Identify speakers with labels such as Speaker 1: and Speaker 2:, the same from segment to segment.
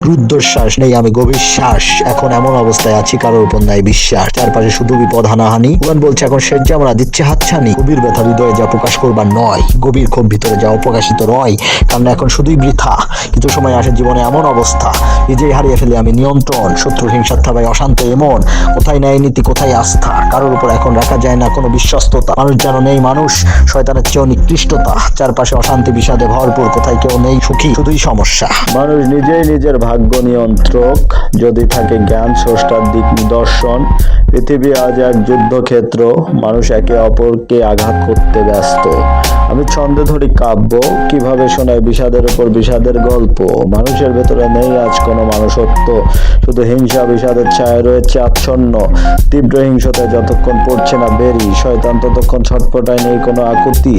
Speaker 1: রুদ্ধশ্বাস নেই, আমি গভীর শ্বাস। এখন এমন অবস্থায় আছি, কারোর উপর নাই বিশ্বাস। চারপাশে শুধু বিপদ, হানাহানি। কোরআন বলছে এখন শেষ জামরা দিচ্ছে হাতছানি। গভীর ব্যথা হৃদয়ে যা প্রকাশ করবার নয়, গভীর ক্ষোভ ভিতরে যা অপ্রকাশিত রয়। কান্না এখন শুধুই বৃথা। কিছু সময় আসে জীবনে এমন অবস্থা, নিজেই হারিয়ে ফেলে আমি নিয়ন্ত্রণ। শত্রু হিংসার থাবায় অশান্ত এমন। কোথায় ন্যায় নীতি, কোথায় আস্থা? কারোর উপর এখন রাখা যায় না কোনো বিশ্বস্ততা। মানুষ যেন নেই মানুষ, শয়তানের চেয়েও নিকৃষ্টতা। চারপাশে অশান্তি বিষাদে ভরপুর, কোথায় কেউ নেই সুখী, শুধুই সমস্যা।
Speaker 2: মানুষ নিজেই নিজের ভাগ্য নিয়ন্ত্রক, যদি থাকে জ্ঞান স্রষ্টার দিক নিদর্শন। পৃথিবী আজ এক যুদ্ধক্ষেত্র, মানুষ একে অপরকে আঘাত করতে ব্যস্ত। আমি ছন্দে ধরি কাব্য, কিভাবে শোনায় বিষাদের উপর বিষাদের গল্প। মানুষের ভেতরে নেই আজ কোনো মানুষত্ব, শুধু হিংসা বিষাদের ছায়া রয়েছে আচ্ছন্ন। তীব্র হিংসতে যতক্ষণ পড়ছে না বেরি, শয়তান ততক্ষণ ছটপটায় নেই কোনো আকুতি।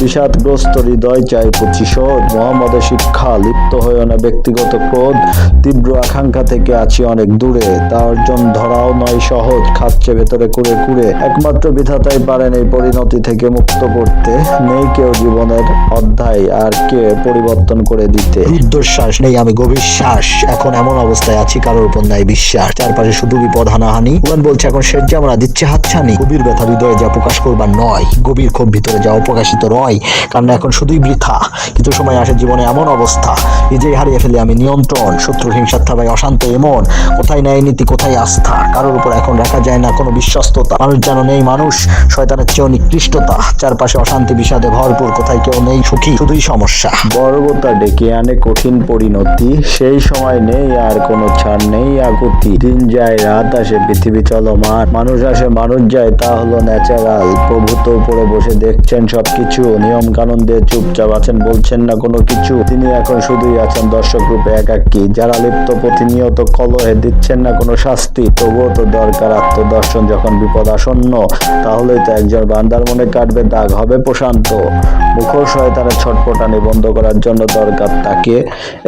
Speaker 2: বিষাদগ্রস্ত হৃদয় চাই প্রতিশোধ, মোহাম্মদের শিক্ষা লিপ্ত হয়েও না ব্যক্তিগত ক্রোধ। তীব্র আকাঙ্ক্ষা থেকে আছি অনেক দূরে, তা অর্জন ধরাও নয় সহজ, খাচ্ছে ভেতরে কুড়ে কুড়ে। একমাত্র বিধাতাই পারেন এই পরিণতি থেকে মুক্ত করতে। নেই কেউ জীবনের অধ্যায় আর কে পরিবর্তন করে দিতে।
Speaker 1: রুদ্ধশ্বাস নেই, আমি গভীর শ্বাস। এখন এমন অবস্থায় আছি, কারোর উপর নাই বিশ্বাস। চারপাশে শুধু বিপদ, হানাহানি। কোরআন বলছে এখন শেষ জামরা দিচ্ছে হাতছানি। গভীর ব্যথা হৃদয়ে যা প্রকাশ করবার নয়, গভীর ক্ষোভ ভিতরে যা অপ্রকাশিত রয়। কান্না এখন শুধুই বৃথা। কিছু সময় আসে জীবনে এমন অবস্থা, নিজেই হারিয়ে ফেলে আমি নিয়ন্ত্রণ। শত্রু হিংসার থাবায় অশান্ত এমন। কোথায় ন্যায় নীতি, কোথায় আস্থা? কারোর উপর এখন রাখা যায় না কোনো বিশ্বস্ততা। মানুষ যেন নেই মানুষ, শয়তানের চেয়েও নিকৃষ্টতা। চারপাশে অশান্তি বিষাদে ভরপুর, কোথায় কেউ নেই সুখী, শুধুই সমস্যা।
Speaker 2: বর্বতা ডেকে আনে কঠিন পরিণতি, সেই সময় নেই আর কোনো ছাড় নেই আকুতি। দিন যায় রাত আসে, পৃথিবী চলমান, মানুষ আসে মানুষ যায়, তা হলো ন্যাচারাল। প্রভু তো উপরে বসে দেখছেন সবকিছু, নিয়ম কানুন দিয়ে চুপচাপ আছেন, বলছেন না কোনো কিছু। তিনি এখন শুধুই আছেন দর্শক রূপে একাকী, যারা লিপ্ত প্রতিনিয়ত কলহে দিচ্ছেন না কোনো শাস্তি। তবুও তো দরকার আত্মদর্শন, যখন বিপদ আসন্ন, তাহলেই তো একজন বান্দার মনে কাটবে দাগ, হবে প্রশান্ত। মুখর শয়তানের ছটপটানি বন্ধ করার জন্য দরকার তাকে।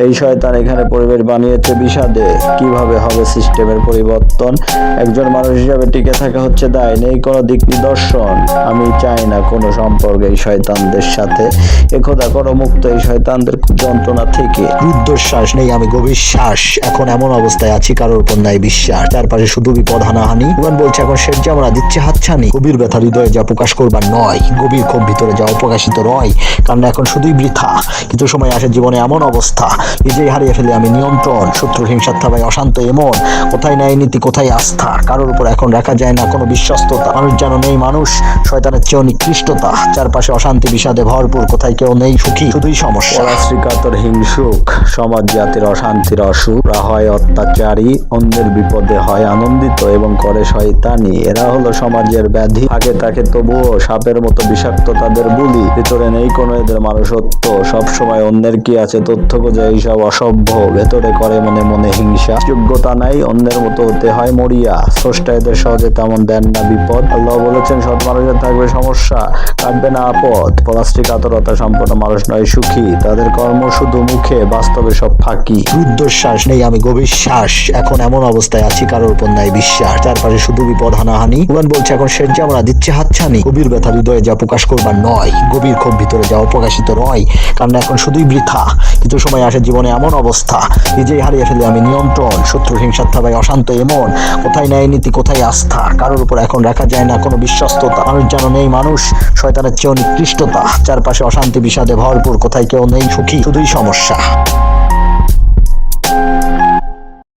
Speaker 2: এই শয়তান এখানে পরিবেশ বানিয়েছে বিষাদে, কিভাবে হবে সিস্টেমের পরিবর্তন? একজন মানুষ হিসাবে টিকে থাকা হচ্ছে দায়, নেই কোনো দিক নিদর্শন। আমি চাই না কোনো সম্পর্ক এই শয়তানদের সাথে। একদা করো মুক্ত এই শয়তানদের যন্ত্রণা থেকে।
Speaker 1: রুদ্ধশ্বাস নেই, আমি গভীর শ্বাস। এখন এমন অবস্থায় আছি, কারোর উপর নাই বিশ্বাস। চারপাশে শুধু বিপদ, হানাহানি। কোরআন বলছে এখন শেষ জামরা দিচ্ছে হাতছানি। গভীর ব্যথা হৃদয়ে যা প্রকাশ করবার নয়, গভীর ক্ষোভ ভিতরে যা অপ্রকাশিত রয়। কান্না এখন শুধুই বৃথা। কিছু সময় আসে জীবনে এমন অবস্থা, নিজেই হারিয়ে ফেলে আমি নিয়ন্ত্রণ। শত্রুর হিংসার থাবায় অশান্ত এমন। কোথায় ন্যায় নীতি, কোথায় আস্থা? কারোর উপর এখন রাখা যায় না কোনো বিশ্বস্ততা। মানুষ যেন নেই মানুষ, শয়তানের চেয়েও নিকৃষ্টতা। চারপাশে অশান্তি বিষাদে ভরপুর, কোথায় কেউ নেই সুখী, শুধুই সমস্যা।
Speaker 2: পরাশ্রীকাতর হিংসুক, সমাজ জাতির অশান্তির অসুখ। এরা হয় অত্যাচারী, অন্যের বিপদে হয় আনন্দিত এবং করে শয়তানি। এরা হলো সমাজের ব্যাধি, থাকে তাকে তবুও সাপের মতো বিষাক্ত তাদের বুলি। ভিতরে নেই কোনো এদের মানুষত্ব, সবসময় অন্যের কি আছে তথ্য খোঁজে এইসব অসভ্য। ভেতরে করে মনে মনে হিংসা, যোগ্যতা নাই, অন্যের মতো হতে হয় মরিয়া। স্রষ্টা এদের সহজে তেমন দেন না বিপদ। আল্লাহ বলেছেন সৎ মানুষের থাকবে সমস্যা, কাটবে না আপদ। পলাশ্রিক আতরতা সম্পন্ন মানুষ নয় সুখী, তাদের কর্ম শুধু মুখে, বাস্তবে সব ফাঁকি।
Speaker 1: রুদ্ধশ্বাস নেই, আমি গভীর শ্বাস। এখন এমন অবস্থায় আছি, কারোর উপর নাই বিশ্বাস। চারপাশে শুধু বিপদ, হানাহানি। কোরআন বলছে এখন শেষ জামরা দিচ্ছে হাতছানি। গভীর ব্যথা হৃদয়ে যা প্রকাশ করবার নয়, গভীর ক্ষোভ ভিতরে যা অপ্রকাশিত রয়। কান্না এখন শুধুই বৃথা। কিছু সময় আসে জীবনে এমন অবস্থা, নিজেই হারিয়ে ফেলে আমি নিয়ন্ত্রণ। শত্রু হিংসার থাবায় অশান্ত এমন। কোথায় ন্যায় নীতি, কোথায় আস্থা? কারোর উপর এখন রাখা যায় না কোনো বিশ্বস্ততা। মানুষ যেন নেই মানুষ, শয়তানের চেয়েও নিকৃষ্টতা। চারপাশে অশান্তি বিষাদে ভরপুর, কোথায় কেউ নেই সুখী, শুধুই সমস্যা।